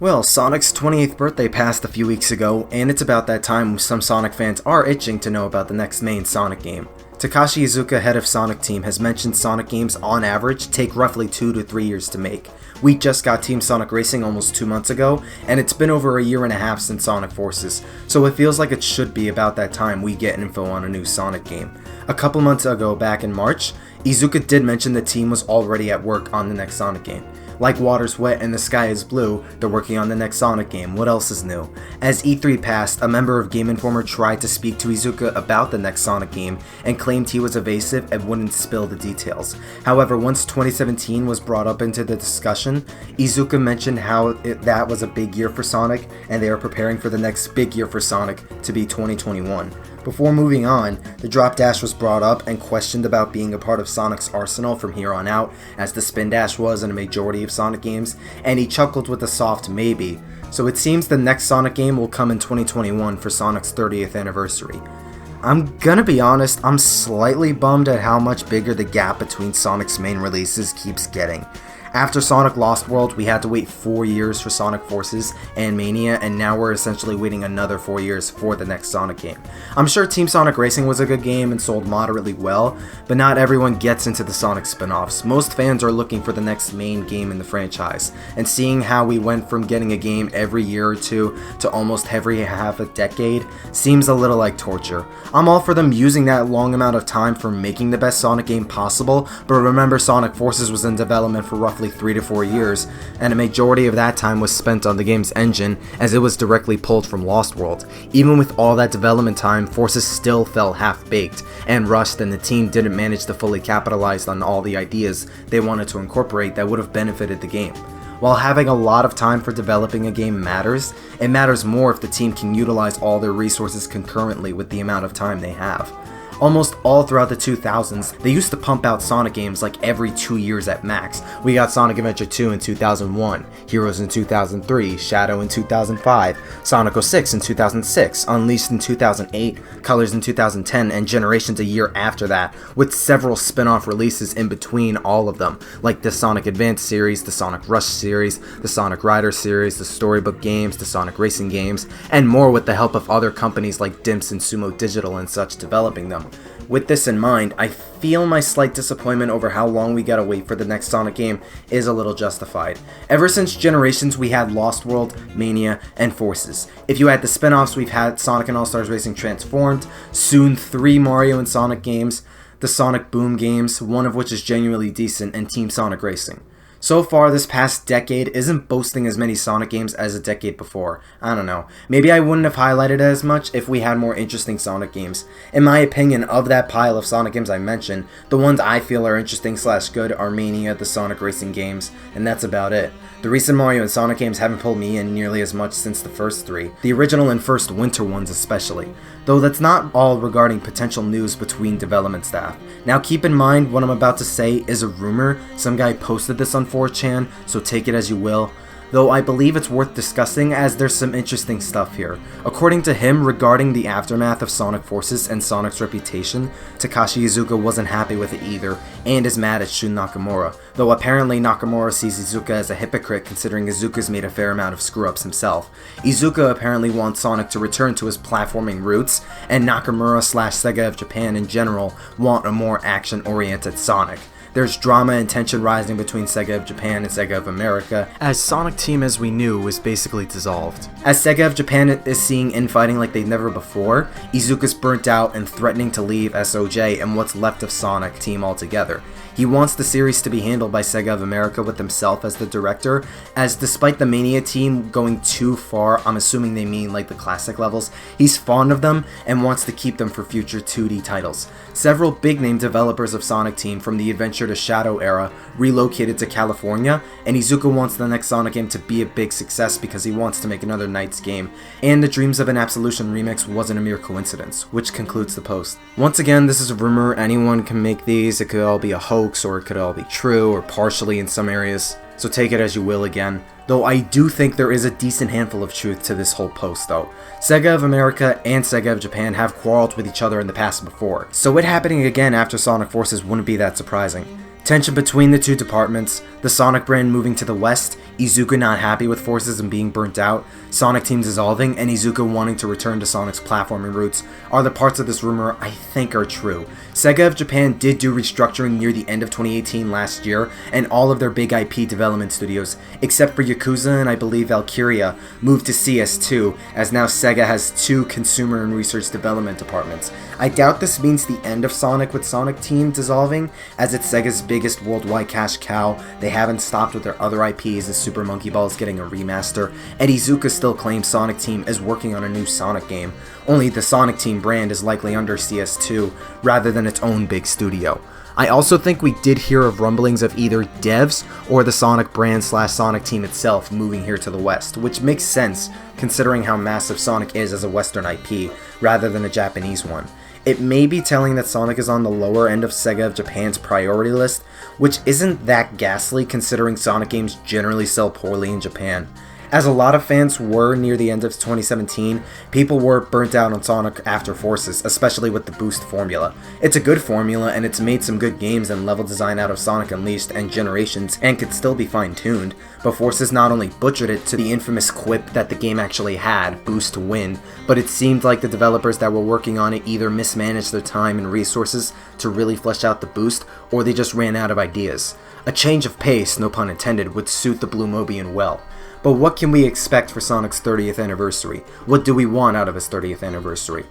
Well, Sonic's 28th birthday passed a few weeks ago, and it's about that time some Sonic fans are itching to know about the next main Sonic game. Takashi Iizuka, head of Sonic Team, has mentioned Sonic games on average take roughly 2 to 3 years to make. We just got Team Sonic Racing almost 2 months ago, and it's been over a year and a half since Sonic Forces, so it feels like it should be about that time we get info on a new Sonic game. A couple months ago, back in March, Iizuka did mention the team was already at work on the next Sonic game. Like water's wet and the sky is blue, they're working on the next Sonic game. What else is new? As E3 passed, a member of Game Informer tried to speak to Iizuka about the next Sonic game and claimed he was evasive and wouldn't spill the details. However, once 2017 was brought up into the discussion, Iizuka mentioned how that was a big year for Sonic and they are preparing for the next big year for Sonic to be 2021. Before moving on, the drop dash was brought up and questioned about being a part of Sonic's arsenal from here on out, as the spin dash was in a majority of Sonic games, and he chuckled with a soft maybe. So it seems the next Sonic game will come in 2021 for Sonic's 30th anniversary. I'm gonna be honest, I'm slightly bummed at how much bigger the gap between Sonic's main releases keeps getting. After Sonic Lost World, we had to wait 4 years for Sonic Forces and Mania, and now we're essentially waiting another 4 years for the next Sonic game. I'm sure Team Sonic Racing was a good game and sold moderately well, but not everyone gets into the Sonic spin-offs. Most fans are looking for the next main game in the franchise, and seeing how we went from getting a game every year or two to almost every half a decade seems a little like torture. I'm all for them using that long amount of time for making the best Sonic game possible, but remember Sonic Forces was in development for roughly 3 to 4 years, and a majority of that time was spent on the game's engine as it was directly pulled from Lost World. Even with all that development time, Forces still felt half-baked and rushed, and the team didn't manage to fully capitalize on all the ideas they wanted to incorporate that would have benefited the game. While having a lot of time for developing a game matters, it matters more if the team can utilize all their resources concurrently with the amount of time they have. Almost all throughout the 2000s, they used to pump out Sonic games like every 2 years at max. We got Sonic Adventure 2 in 2001, Heroes in 2003, Shadow in 2005, Sonic 06 in 2006, Unleashed in 2008, Colors in 2010, and Generations a year after that, with several spin-off releases in between all of them, like the Sonic Advance series, the Sonic Rush series, the Sonic Rider series, the Storybook games, the Sonic Racing games, and more with the help of other companies like Dimps and Sumo Digital and such developing them. With this in mind, I feel my slight disappointment over how long we gotta wait for the next Sonic game is a little justified. Ever since Generations, we had Lost World, Mania, and Forces. If you add the spin-offs, we've had Sonic and All-Stars Racing Transformed, soon 3 Mario and Sonic games, the Sonic Boom games, one of which is genuinely decent, and Team Sonic Racing. So far, this past decade isn't boasting as many Sonic games as a decade before. I don't know. Maybe I wouldn't have highlighted it as much if we had more interesting Sonic games. In my opinion, of that pile of Sonic games I mentioned, the ones I feel are interesting/good are Mania, the Sonic Racing games, and that's about it. The recent Mario and Sonic games haven't pulled me in nearly as much since the first 3, the original and first Winter ones especially. Though that's not all regarding potential news between development staff. Now keep in mind what I'm about to say is a rumor. Some guy posted this on 4chan, so take it as you will. Though I believe it's worth discussing as there's some interesting stuff here. According to him, regarding the aftermath of Sonic Forces and Sonic's reputation, Takashi Iizuka wasn't happy with it either, and is mad at Shun Nakamura, though apparently Nakamura sees Iizuka as a hypocrite considering Iizuka's made a fair amount of screw-ups himself. Iizuka apparently wants Sonic to return to his platforming roots, and Nakamura/Sega of Japan in general want a more action-oriented Sonic. There's drama and tension rising between Sega of Japan and Sega of America, as Sonic Team as we knew was basically dissolved. As Sega of Japan is seeing infighting like they've never before, Iizuka's burnt out and threatening to leave SOJ and what's left of Sonic Team altogether. He wants the series to be handled by Sega of America with himself as the director, as despite the Mania team going too far, I'm assuming they mean like the classic levels, he's fond of them and wants to keep them for future 2D titles. Several big-name developers of Sonic Team from the Adventure to Shadow era relocated to California, and Iizuka wants the next Sonic game to be a big success because he wants to make another Knights game, and the Dreams of an Absolution remix wasn't a mere coincidence, which concludes the post. Once again, this is a rumor, anyone can make these, it could all be a hoax, or it could all be true, or partially in some areas, so take it as you will again. Though I do think there is a decent handful of truth to this whole post though. Sega of America and Sega of Japan have quarreled with each other in the past before, so it happening again after Sonic Forces wouldn't be that surprising. Tension between the two departments, the Sonic brand moving to the west, Iizuka not happy with Forces and being burnt out, Sonic Team dissolving, and Iizuka wanting to return to Sonic's platforming roots are the parts of this rumor I think are true. Sega of Japan did do restructuring near the end of 2018 last year, and all of their big IP development studios, except for Yakuza and I believe Valkyria, moved to CS2, as now Sega has 2 consumer and research development departments. I doubt this means the end of Sonic with Sonic Team dissolving, as it's Sega's biggest worldwide cash cow. They haven't stopped with their other IPs, as Super Monkey Ball is getting a remaster, and Iizuka still claims Sonic Team is working on a new Sonic game, only the Sonic Team brand is likely under CS2 rather than its own big studio. I also think we did hear of rumblings of either devs or the Sonic brand / Sonic Team itself moving here to the West, which makes sense considering how massive Sonic is as a Western IP rather than a Japanese one. It may be telling that Sonic is on the lower end of Sega of Japan's priority list, which isn't that ghastly considering Sonic games generally sell poorly in Japan. As a lot of fans were near the end of 2017, people were burnt out on Sonic after Forces, especially with the boost formula. It's a good formula and it's made some good games and level design out of Sonic Unleashed and Generations and could still be fine-tuned, but Forces not only butchered it to the infamous quip that the game actually had, boost to win, but it seemed like the developers that were working on it either mismanaged their time and resources to really flesh out the boost, or they just ran out of ideas. A change of pace, no pun intended, would suit the Blue Mobian well. But what can we expect for Sonic's 30th anniversary? What do we want out of his 30th anniversary?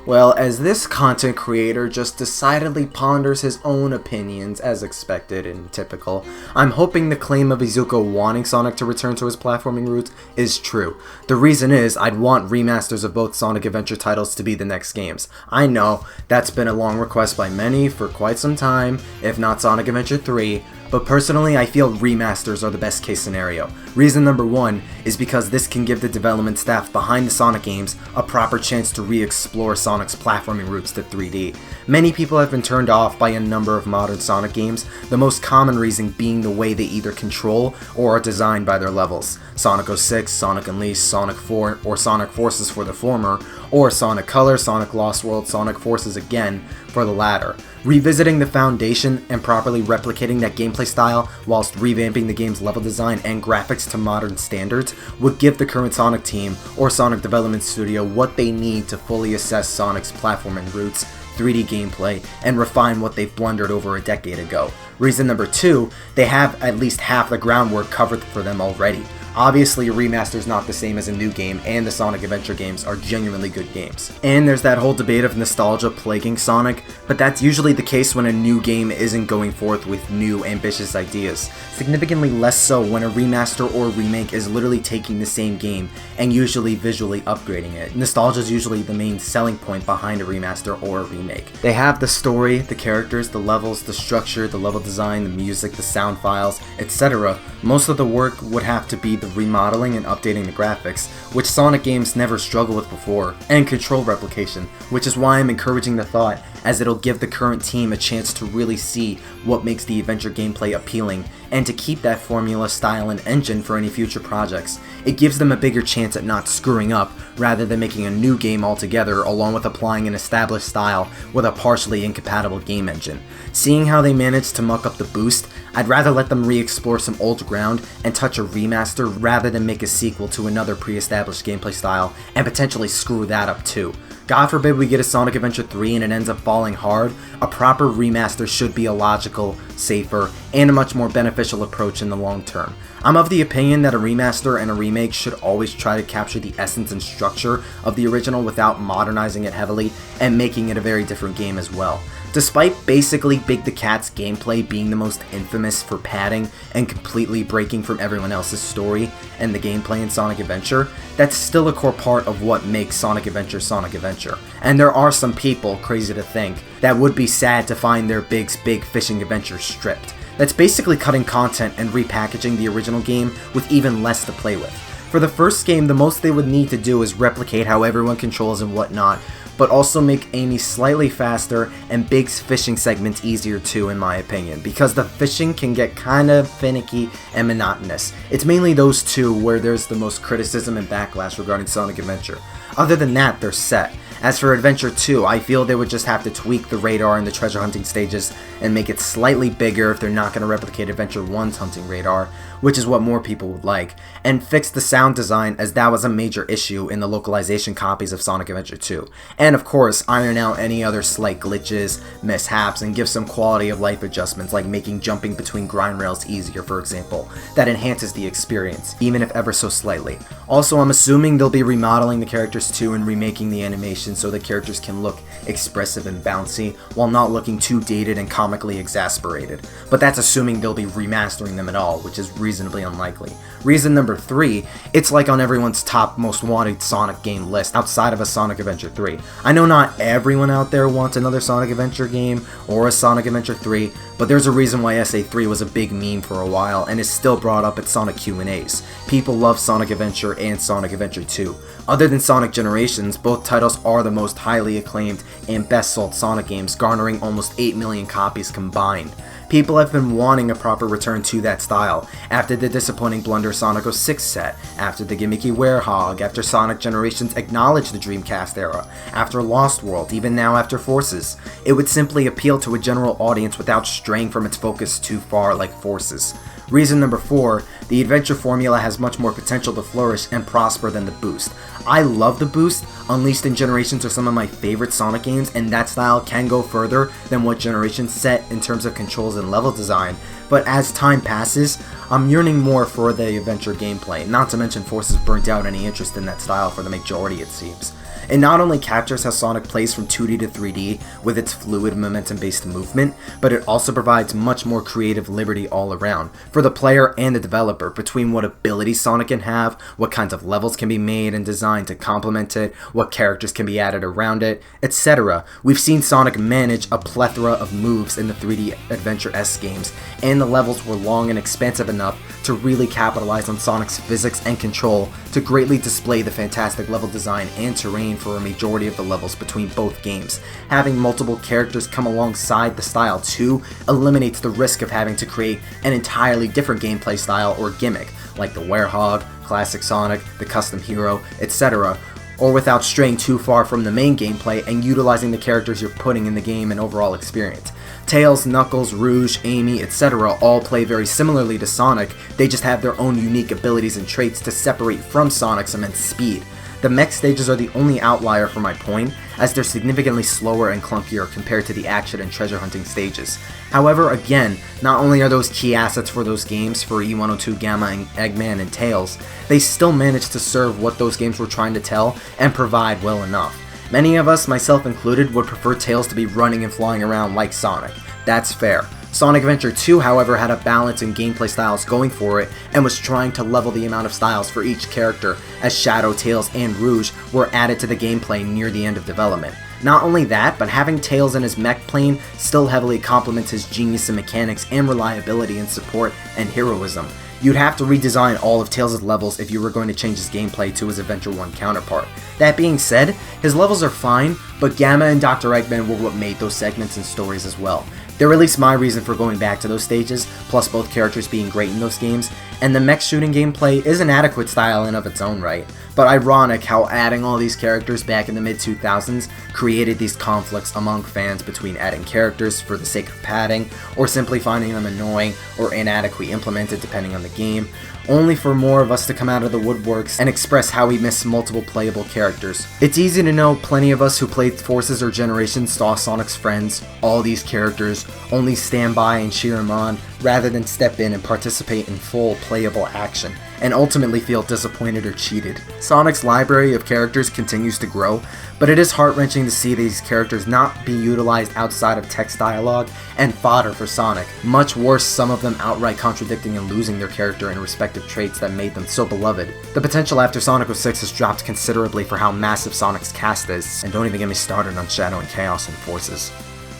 Well, as this content creator just decidedly ponders his own opinions, as expected and typical, I'm hoping the claim of Iizuka wanting Sonic to return to his platforming roots is true. The reason is, I'd want remasters of both Sonic Adventure titles to be the next games. I know, that's been a long request by many for quite some time, if not Sonic Adventure 3, but personally I feel remasters are the best case scenario. Reason number 1 is because this can give the development staff behind the Sonic games a proper chance to re-explore Sonic's platforming roots to 3D. Many people have been turned off by a number of modern Sonic games, the most common reason being the way they either control or are designed by their levels. Sonic 06, Sonic Unleashed, Sonic 4, or Sonic Forces for the former, or Sonic Color, Sonic Lost World, Sonic Forces again for the latter. Revisiting the foundation and properly replicating that gameplay style whilst revamping the game's level design and graphics to modern standards would give the current Sonic team or Sonic Development Studio what they need to fully assess Sonic's platforming roots, 3D gameplay, and refine what they've blundered over a decade ago. Reason number 2, they have at least half the groundwork covered for them already. Obviously, a remaster is not the same as a new game, and the Sonic Adventure games are genuinely good games. And there's that whole debate of nostalgia plaguing Sonic, but that's usually the case when a new game isn't going forth with new, ambitious ideas. Significantly less so when a remaster or remake is literally taking the same game and usually visually upgrading it. Nostalgia is usually the main selling point behind a remaster or a remake. They have the story, the characters, the levels, the structure, the level design, the music, the sound files, etc. Most of the work would have to be the remodeling and updating the graphics, which Sonic games never struggled with before, and control replication, which is why I'm encouraging the thought, as it'll give the current team a chance to really see what makes the adventure gameplay appealing, and to keep that formula, style, and engine for any future projects. It gives them a bigger chance at not screwing up, rather than making a new game altogether along with applying an established style with a partially incompatible game engine. Seeing how they managed to muck up the boost, I'd rather let them re-explore some old ground and touch a remaster rather than make a sequel to another pre-established gameplay style and potentially screw that up too. God forbid we get a Sonic Adventure 3 and it ends up falling hard, a proper remaster should be a logical, safer, and a much more beneficial approach in the long term. I'm of the opinion that a remaster and a remake should always try to capture the essence and structure of the original without modernizing it heavily and making it a very different game as well. Despite basically Big the Cat's gameplay being the most infamous for padding and completely breaking from everyone else's story and the gameplay in Sonic Adventure, that's still a core part of what makes Sonic Adventure Sonic Adventure. And there are some people, crazy to think, that would be sad to find their big fishing adventure stripped. That's basically cutting content and repackaging the original game with even less to play with. For the first game, the most they would need to do is replicate how everyone controls and whatnot, but also make Amy slightly faster and Big's fishing segments easier too, in my opinion, because the fishing can get kinda finicky and monotonous. It's mainly those two where there's the most criticism and backlash regarding Sonic Adventure. Other than that, they're set. As for Adventure 2, I feel they would just have to tweak the radar and the treasure hunting stages and make it slightly bigger if they're not going to replicate Adventure 1's hunting radar, which is what more people would like, and fix the sound design as that was a major issue in the localization copies of Sonic Adventure 2. And of course, iron out any other slight glitches, mishaps, and give some quality of life adjustments like making jumping between grind rails easier, for example. That enhances the experience, even if ever so slightly. Also, I'm assuming they'll be remodeling the characters too and remaking the animation so the characters can look expressive and bouncy while not looking too dated and comically exasperated. But that's assuming they'll be remastering them at all, which is reasonably unlikely. Reason number 3, it's like on everyone's top most wanted Sonic game list outside of a Sonic Adventure 3. I know not everyone out there wants another Sonic Adventure game or a Sonic Adventure 3, but there's a reason why SA3 was a big meme for a while and is still brought up at Sonic Q&As. People love Sonic Adventure and Sonic Adventure 2. Other than Sonic Generations, both titles are the most highly acclaimed and best sold Sonic games, garnering almost 8 million copies combined. People have been wanting a proper return to that style, after the disappointing blunder Sonic 06 set, after the gimmicky Werehog, after Sonic Generations acknowledged the Dreamcast era, after Lost World, even now after Forces. It would simply appeal to a general audience without straying from its focus too far like Forces. Reason number 4, the adventure formula has much more potential to flourish and prosper than the boost. I love the boost. Unleashed and Generations are some of my favorite Sonic games, and that style can go further than what Generations set in terms of controls and level design, but as time passes, I'm yearning more for the adventure gameplay, not to mention Forces burnt out any interest in that style for the majority, it seems. It not only captures how Sonic plays from 2D to 3D with its fluid momentum-based movement, but it also provides much more creative liberty all around, for the player and the developer, between what abilities Sonic can have, what kinds of levels can be made and designed to complement it, what characters can be added around it, etc. We've seen Sonic manage a plethora of moves in the 3D Adventure-esque games, and the levels were long and expansive enough to really capitalize on Sonic's physics and control to greatly display the fantastic level design and terrain for a majority of the levels between both games. Having multiple characters come alongside the style too eliminates the risk of having to create an entirely different gameplay style or gimmick, like the Werehog, Classic Sonic, the Custom Hero, etc., or without straying too far from the main gameplay and utilizing the characters you're putting in the game and overall experience. Tails, Knuckles, Rouge, Amy, etc. all play very similarly to Sonic, they just have their own unique abilities and traits to separate from Sonic's immense speed. The mech stages are the only outlier for my point, as they're significantly slower and clunkier compared to the action and treasure hunting stages. However, again, not only are those key assets for those games for E102 Gamma and Eggman and Tails, they still managed to serve what those games were trying to tell and provide well enough. Many of us, myself included, would prefer Tails to be running and flying around like Sonic. That's fair. Sonic Adventure 2, however, had a balance in gameplay styles going for it, and was trying to level the amount of styles for each character, as Shadow, Tails, and Rouge were added to the gameplay near the end of development. Not only that, but having Tails in his mech plane still heavily complements his genius in mechanics and reliability in support and heroism. You'd have to redesign all of Tails' levels if you were going to change his gameplay to his Adventure 1 counterpart. That being said, his levels are fine, but Gamma and Dr. Eggman were what made those segments and stories as well. They're at least my reason for going back to those stages, plus both characters being great in those games, and the mech shooting gameplay is an adequate style in of its own right. But ironic how adding all these characters back in the mid-2000s created these conflicts among fans between adding characters for the sake of padding, or simply finding them annoying or inadequately implemented depending on the game, only for more of us to come out of the woodworks and express how we miss multiple playable characters. It's easy to know plenty of us who played Forces or Generations saw Sonic's friends, all these characters, only stand by and cheer him on, rather than step in and participate in full playable action, and ultimately feel disappointed or cheated. Sonic's library of characters continues to grow, but it is heart-wrenching to see these characters not be utilized outside of text dialogue and fodder for Sonic. Much worse, some of them outright contradicting and losing their character and respective traits that made them so beloved. The potential after Sonic 06 has dropped considerably for how massive Sonic's cast is, and don't even get me started on Shadow and Chaos and Forces.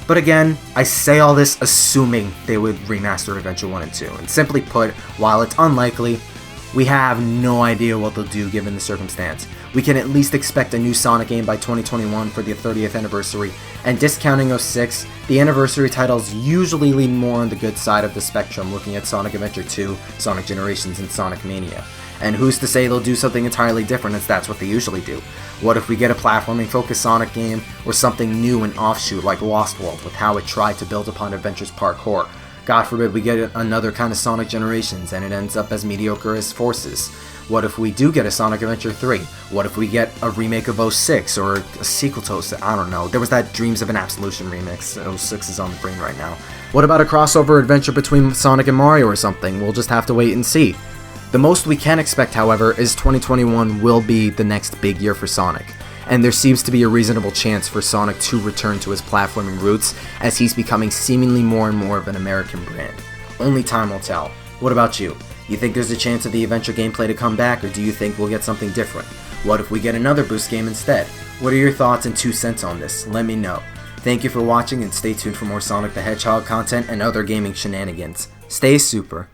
But again, I say all this assuming they would remaster Adventure 1 and 2, and simply put, while it's unlikely, we have no idea what they'll do given the circumstance. We can at least expect a new Sonic game by 2021 for the 30th anniversary, and discounting 06, the anniversary titles usually lean more on the good side of the spectrum looking at Sonic Adventure 2, Sonic Generations, and Sonic Mania. And who's to say they'll do something entirely different, as that's what they usually do? What if we get a platforming-focused Sonic game, or something new and offshoot like Lost World, with how it tried to build upon Adventure's parkour? God forbid we get another kind of Sonic Generations, and it ends up as mediocre as Forces. What if we do get a Sonic Adventure 3? What if we get a remake of 06, or a sequel to I don't know. There was that Dreams of an Absolution remix. 06 is on the brain right now. What about a crossover adventure between Sonic and Mario or something? We'll just have to wait and see. The most we can expect, however, is 2021 will be the next big year for Sonic, and there seems to be a reasonable chance for Sonic to return to his platforming roots, as he's becoming seemingly more and more of an American brand. Only time will tell. What about you? You think there's a chance of the adventure gameplay to come back, or do you think we'll get something different? What if we get another Boost game instead? What are your thoughts and 2 cents on this? Let me know. Thank you for watching, and stay tuned for more Sonic the Hedgehog content and other gaming shenanigans. Stay super.